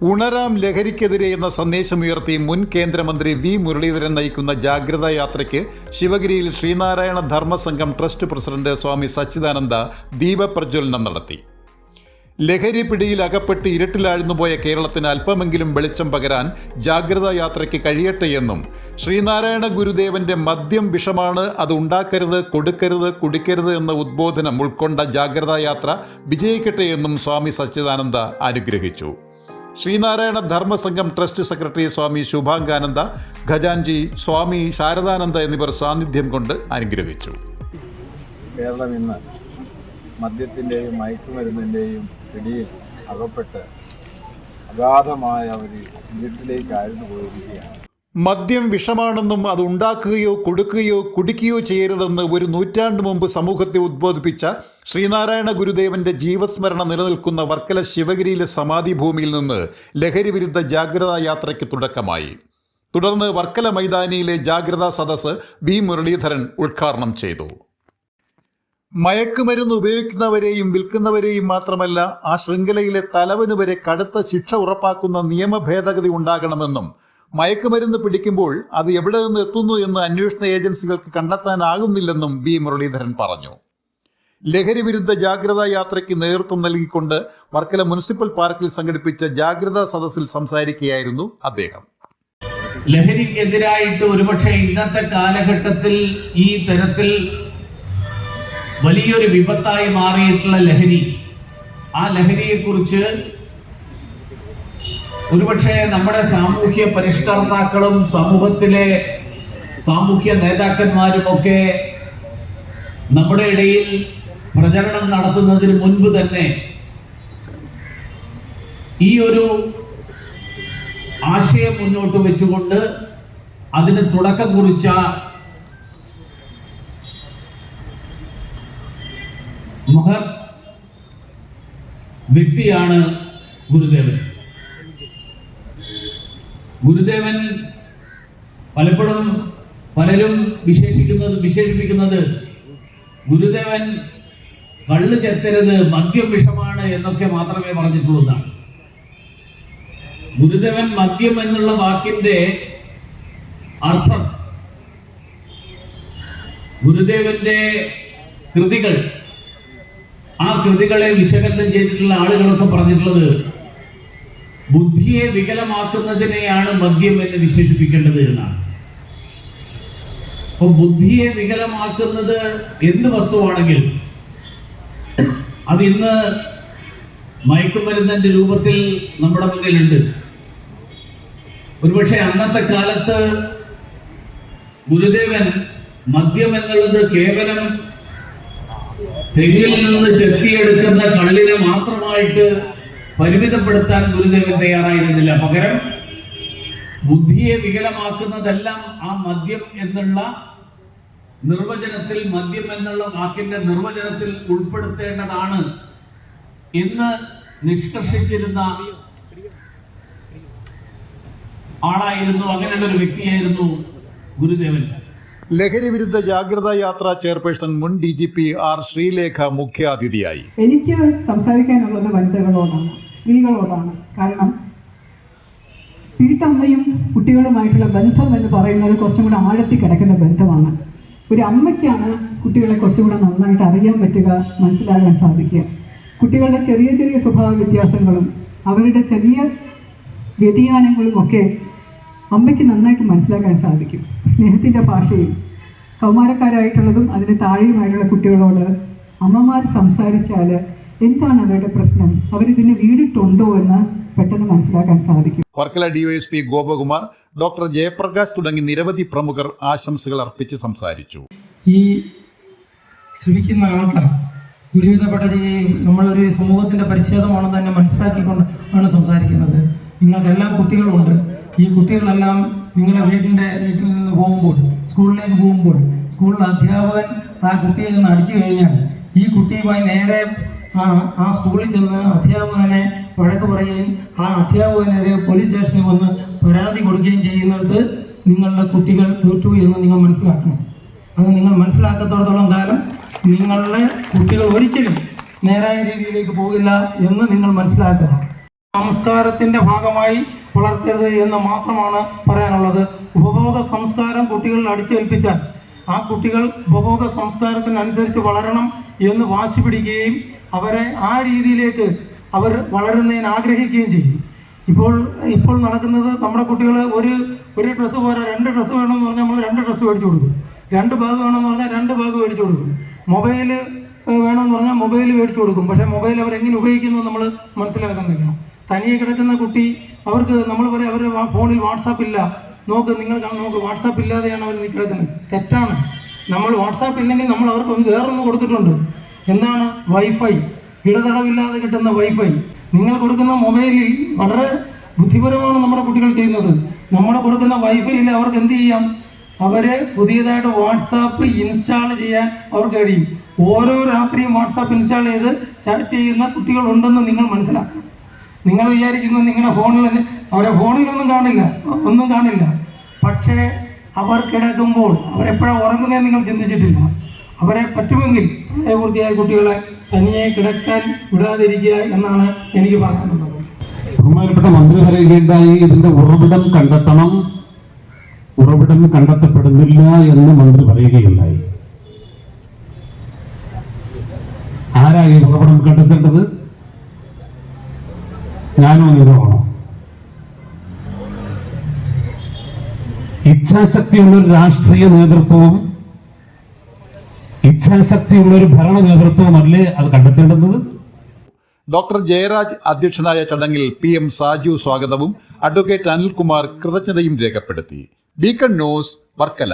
ഉണരാം ലഹരിക്കെതിരെ എന്ന സന്ദേശമുയർത്തി മുൻ കേന്ദ്രമന്ത്രി വി മുരളീധരൻ നയിക്കുന്ന ജാഗ്രതാ യാത്രയ്ക്ക് ശിവഗിരിയിൽ ശ്രീനാരായണ ധർമ്മസംഘം ട്രസ്റ്റ് പ്രസിഡന്റ് സ്വാമി സച്ചിദാനന്ദ ദീപപ്രജ്വലനം നടത്തി. ലഹരി പിടിയിൽ അകപ്പെട്ട് ഇരുട്ടിലാഴ്ന്നുപോയ കേരളത്തിന് അല്പമെങ്കിലും വെളിച്ചം പകരാൻ ജാഗ്രതാ യാത്രയ്ക്ക് കഴിയട്ടെയെന്നും ശ്രീനാരായണ ഗുരുദേവന്റെ മദ്യം വിഷമാണ്, അത് ഉണ്ടാക്കരുത്, കൊടുക്കരുത്, കുടിക്കരുത് എന്ന ഉദ്ബോധനം ഉൾക്കൊണ്ട ജാഗ്രതാ യാത്ര വിജയിക്കട്ടെയെന്നും സ്വാമി സച്ചിദാനന്ദ അനുഗ്രഹിച്ചു. ശ്രീനാരായണ ധർമ്മസംഘം ട്രസ്റ്റ് സെക്രട്ടറി സ്വാമി ശുഭാംഗാനന്ദ, ഖജാൻജി സ്വാമി ശാരദാനന്ദ എന്നിവർ സാന്നിധ്യം കൊണ്ട് അനുഗ്രഹിച്ചു. കേരളം ഇന്ന് മദ്യത്തിൻ്റെയും മയക്കുമരുന്നിൻ്റെയും പിടിയിൽ അകപ്പെട്ട് അഗാധമായ ഒരു ഇരുട്ടിലേക്കായിരുന്നു പോയിരിക്കുകയാണ്. മദ്യം വിഷമാണെന്നും അത് ഉണ്ടാക്കുകയോ കൊടുക്കുകയോ കുടിക്കുകയോ ചെയ്യരുതെന്ന് ഒരു നൂറ്റാണ്ട് മുമ്പ് സമൂഹത്തെ ഉദ്ബോധിപ്പിച്ച ശ്രീനാരായണ ഗുരുദേവന്റെ ജീവസ്മരണ നിലനിൽക്കുന്ന വർക്കല ശിവഗിരിയിലെ സമാധി ഭൂമിയിൽ നിന്ന് ലഹരി വിരുദ്ധ ജാഗ്രതാ യാത്രയ്ക്ക് തുടക്കമായി. തുടർന്ന് വർക്കല മൈതാനിയിലെ ജാഗ്രതാ സദസ്സ് വി മുരളീധരൻ ഉദ്ഘാടനം ചെയ്തു. മയക്കുമരുന്ന് ഉപയോഗിക്കുന്നവരെയും വിൽക്കുന്നവരെയും മാത്രമല്ല, ആ ശൃംഖലയിലെ തലവന് വരെ കടുത്ത ശിക്ഷ ഉറപ്പാക്കുന്ന നിയമ ഭേദഗതി ഉണ്ടാകണമെന്നും മയക്കുമരുന്ന് പിടിക്കുമ്പോൾ അത് എവിടെ നിന്ന് എത്തുന്നു എന്ന് അന്വേഷണ ഏജൻസികൾക്ക് കണ്ടെത്താനാകുന്നില്ലെന്നും വി മുരളീധരൻ പറഞ്ഞു. ലഹരി വിരുദ്ധ ജാഗ്രതാ യാത്രയ്ക്ക് നേതൃത്വം നൽകിക്കൊണ്ട് വർക്കല മുനിസിപ്പൽ പാർക്കിൽ സംഘടിപ്പിച്ച ജാഗ്രതാ സദസ്സിൽ സംസാരിക്കുകയായിരുന്നു അദ്ദേഹം. ലഹരിക്കെതിരായിട്ട് ഒരുപക്ഷെ ഇന്നത്തെ കാലഘട്ടത്തിൽ ഈ തരത്തിൽ വലിയൊരു വിപത്തായി മാറിയിട്ടുള്ള ലഹരി, ആ ലഹരിയെക്കുറിച്ച് ഒരുപക്ഷെ നമ്മുടെ സാമൂഹ്യ പരിഷ്കർത്താക്കളും സമൂഹത്തിലെ സാമൂഹ്യ നേതാക്കന്മാരുമൊക്കെ നമ്മുടെ ഇടയിൽ പ്രചരണം നടത്തുന്നതിന് മുൻപ് തന്നെ ഈ ഒരു ആശയം മുന്നോട്ട് വെച്ചുകൊണ്ട് അതിന് തുടക്കം കുറിച്ച മഹത് വ്യക്തിയാണ് ഗുരുദേവൻ. ഗുരുദേവൻ പലപ്പോഴും പലരും വിശേഷിപ്പിക്കുന്നത് ഗുരുദേവൻ കള്ള് ചെത്തരുത്, മദ്യം വിഷമാണ് എന്നൊക്കെ മാത്രമേ പറഞ്ഞിട്ടുള്ളൂ. ഗുരുദേവൻ മദ്യം എന്നുള്ള വാക്കിന്റെ അർത്ഥം, ഗുരുദേവന്റെ കൃതികൾ, ആ കൃതികളെ വിശകലനം ചെയ്തിട്ടുള്ള ആളുകളൊക്കെ പറഞ്ഞിട്ടുള്ളത് ബുദ്ധിയെ വികലമാക്കുന്നതിനെയാണ് മദ്യം എന്ന് വിശേഷിപ്പിക്കേണ്ടത് എന്നാണ്. അപ്പൊ ബുദ്ധിയെ വികലമാക്കുന്നത് എന്ത് വസ്തുവാണെങ്കിൽ അത് ഇന്ന് മയക്കുമരുന്നിന്റെ രൂപത്തിൽ നമ്മുടെ മുന്നിലുണ്ട്. ഒരുപക്ഷെ അന്നത്തെ കാലത്ത് ഗുരുദേവൻ മദ്യം എന്നുള്ളത് കേവലം തെങ്ങിൽ നിന്ന് ചെത്തിയെടുക്കുന്ന കള്ളിനെ മാത്രമായിട്ട് പരിമിതപ്പെടുത്താൻ ഗുരുദേവൻ തയ്യാറായിരുന്നില്ല. പകരം ബുദ്ധിയെ വികലമാക്കുന്നതെല്ലാം ആ മദ്യം എന്നുള്ള നിർവചനത്തിൽ, മദ്യം എന്നുള്ള വാക്കിന്റെ നിർവചനത്തിൽ ഉൾപ്പെടുത്തേണ്ടതാണ് എന്ന് നിഷ്കർഷിച്ചിരുന്ന ആളായിരുന്നു, അങ്ങനെയുള്ള ഒരു വ്യക്തിയായിരുന്നു ഗുരുദേവൻ. ലഹരി വിരുദ്ധ ജാഗ്രതാ യാത്രാ ചെയർപേഴ്സൺ മുൻ DGP ആർ ശ്രീലേഖ മുഖ്യാതിഥിയായി. എനിക്ക് സംസാരിക്കാനുള്ളത് വനിതകളോടാണ്, സ്ത്രീകളോടാണ്. കാരണം വീട്ടമ്മയും കുട്ടികളുമായിട്ടുള്ള ബന്ധം എന്ന് പറയുന്നത് കുറച്ചും കൂടെ ആഴത്തിൽ കിടക്കുന്ന ബന്ധമാണ്. ഒരു അമ്മയ്ക്കാണ് കുട്ടികളെ കുറച്ചും കൂടെ നന്നായിട്ട് അറിയാൻ പറ്റുക, മനസ്സിലാകാൻ സാധിക്കുക. കുട്ടികളുടെ ചെറിയ ചെറിയ സ്വഭാവ വ്യത്യാസങ്ങളും അവരുടെ ചെറിയ വ്യതിയാനങ്ങളും ഒക്കെ അമ്മയ്ക്ക് നന്നായിട്ട് മനസ്സിലാക്കാൻ സാധിക്കും. സ്നേഹത്തിൻ്റെ ഭാഷയിൽ കൗമാരക്കാരായിട്ടുള്ളതും അതിന് താഴെയുമായിട്ടുള്ള കുട്ടികളോട് അമ്മമാർ സംസാരിച്ചാൽ എന്താണ് അവരുടെ പ്രശ്നം, അവരിതിന് വീടിട്ടുണ്ടോ എന്ന് പെട്ടെന്ന് മനസ്സിലാക്കാൻ സാധിക്കും. വർക്കല DOSP ഗോപകുമാർ, ഡോക്ടർ ജയപ്രകാശ് തുടങ്ങി നിരവധി പ്രമുഖർ ആശംസകൾ അർപ്പിച്ച് സംസാരിച്ചു. ഈ ശ്രമിക്കുന്ന ആൾക്കാർ ഗുരുവിധപ്പെട്ട നമ്മളൊരു സമൂഹത്തിൻ്റെ പരിച്ഛേദമാണെന്ന് തന്നെ മനസ്സിലാക്കിക്കൊണ്ട് ആണ് സംസാരിക്കുന്നത്. നിങ്ങൾക്കെല്ലാം കുട്ടികളുണ്ട്. ഈ കുട്ടികളെല്ലാം നിങ്ങളുടെ വീട്ടിൽ നിന്ന് പോകുമ്പോൾ, സ്കൂളിലേക്ക് പോകുമ്പോൾ, സ്കൂളിൽ അധ്യാപകൻ ആ കുട്ടിയെ ഒന്ന് അടിച്ചു കഴിഞ്ഞാൽ ഈ കുട്ടിയുമായി നേരെ ആ സ്കൂളിൽ ചെന്ന് അധ്യാപകനെ വഴക്ക് പറയുകയും ആ അധ്യാപകനെതിരെ പോലീസ് സ്റ്റേഷനിൽ വന്ന് പരാതി കൊടുക്കുകയും ചെയ്യുന്നിടത്ത് നിങ്ങളുടെ കുട്ടികൾ തോറ്റു എന്ന് നിങ്ങൾ മനസ്സിലാക്കണം. അത് നിങ്ങൾ മനസ്സിലാക്കത്തോടത്തോളം കാലം നിങ്ങളുടെ കുട്ടികൾ ഒരിക്കലും നേരായ രീതിയിലേക്ക് പോകില്ല എന്ന് നിങ്ങൾ മനസ്സിലാക്കുക. സംസ്കാരത്തിൻ്റെ ഭാഗമായി വളർത്തരുത് എന്ന് മാത്രമാണ് പറയാനുള്ളത്. ഉപഭോഗ സംസ്കാരം കുട്ടികളിൽ അടിച്ചേൽപ്പിച്ചാൽ ആ കുട്ടികൾ ഉപഭോഗ സംസ്കാരത്തിനനുസരിച്ച് വളരണം എന്ന് വാശി പിടിക്കുകയും അവരെ ആ രീതിയിലേക്ക് അവർ വളരുന്നതിന് ആഗ്രഹിക്കുകയും ചെയ്യും. ഇപ്പോൾ നടക്കുന്നത് നമ്മുടെ കുട്ടികൾ ഒരു ഡ്രസ്സ് പോരാ, 2 ഡ്രസ്സ് വേണമെന്ന് പറഞ്ഞാൽ നമ്മൾ 2 ഡ്രസ്സ് മേടിച്ചു കൊടുക്കും. 2 ബാഗ് വേണമെന്ന് പറഞ്ഞാൽ 2 ബാഗ് മേടിച്ചു കൊടുക്കും. മൊബൈൽ വേണമെന്ന് പറഞ്ഞാൽ മൊബൈൽ മേടിച്ചു കൊടുക്കും. പക്ഷേ മൊബൈൽ അവരെങ്ങനെ ഉപയോഗിക്കുന്നത് നമ്മൾ മനസ്സിലാക്കുന്നില്ല. തനിയെ കിടക്കുന്ന കുട്ടി അവർക്ക് നമ്മൾ പറയും അവർ ഫോണിൽ വാട്സാപ്പ് ഇല്ല, നോക്ക് വാട്സാപ്പ് ഇല്ലാതെയാണ് അവർ കിടക്കുന്നത്. തെറ്റാണ്. നമ്മൾ വാട്സാപ്പ് ഇല്ലെങ്കിൽ നമ്മൾ അവർക്ക് വേറൊന്ന് കൊടുത്തിട്ടുണ്ട്. എന്താണ്? വൈഫൈ, ഇടതടവില്ലാതെ കിട്ടുന്ന വൈഫൈ. നിങ്ങൾ കൊടുക്കുന്ന മൊബൈലിൽ വളരെ ബുദ്ധിപരമാണ് നമ്മുടെ കുട്ടികൾ ചെയ്യുന്നത്. നമ്മുടെ കൊടുക്കുന്ന വൈഫൈയിൽ അവർക്ക് എന്ത് ചെയ്യാം? അവരെ പുതിയതായിട്ട് വാട്സാപ്പ് ഇൻസ്റ്റാൾ ചെയ്യാൻ അവർക്ക് കഴിയും. ഓരോ രാത്രിയും വാട്സാപ്പ് ഇൻസ്റ്റാൾ ചെയ്ത് ചാറ്റ് ചെയ്യുന്ന കുട്ടികളുണ്ടെന്ന് നിങ്ങൾ മനസ്സിലാക്കണം. നിങ്ങൾ വിചാരിക്കുന്നത് നിങ്ങളുടെ ഫോണിൽ അവരെ ഫോണിലൊന്നും കാണില്ല. പക്ഷേ അവർ കിടക്കുമ്പോൾ അവരെപ്പോഴാണ് ഉറങ്ങുന്നതെന്ന് നിങ്ങൾ ചിന്തിച്ചിട്ടില്ല. അവരെ പറ്റുമെങ്കിൽ പ്രായപൂർത്തിയായ കുട്ടികളെ തനിയെ കിടക്കാൻ വിടാതിരിക്കുക എന്നാണ് എനിക്ക് പറയാനുള്ളത്. ബഹുമാനപ്പെട്ട മന്ത്രി പറയുകയുണ്ടായി, ഇതിന്റെ ഉറവിടം കണ്ടെത്തപ്പെടുന്നില്ല എന്ന് മന്ത്രി പറയുകയുണ്ടായി. ആരാ ഈ ഉറവിടം കണ്ടെത്തേണ്ടത്? ഞാനോ നിങ്ങളാണോ? ഇച്ഛാശക്തിയുള്ളൊരു രാഷ്ട്രീയ നേതൃത്വവും ഇച്ഛാശക്തിയുള്ളൊരു ഭരണ നേതൃത്വവുമല്ലേ അത് കണ്ടെത്തേണ്ടത്? ഡോക്ടർ ജയരാജ് അധ്യക്ഷനായ ചടങ്ങിൽ PM സാജു സ്വാഗതവും അഡ്വക്കേറ്റ് അനിൽകുമാർ കൃതജ്ഞതയും രേഖപ്പെടുത്തി. Beacon news, Varkala.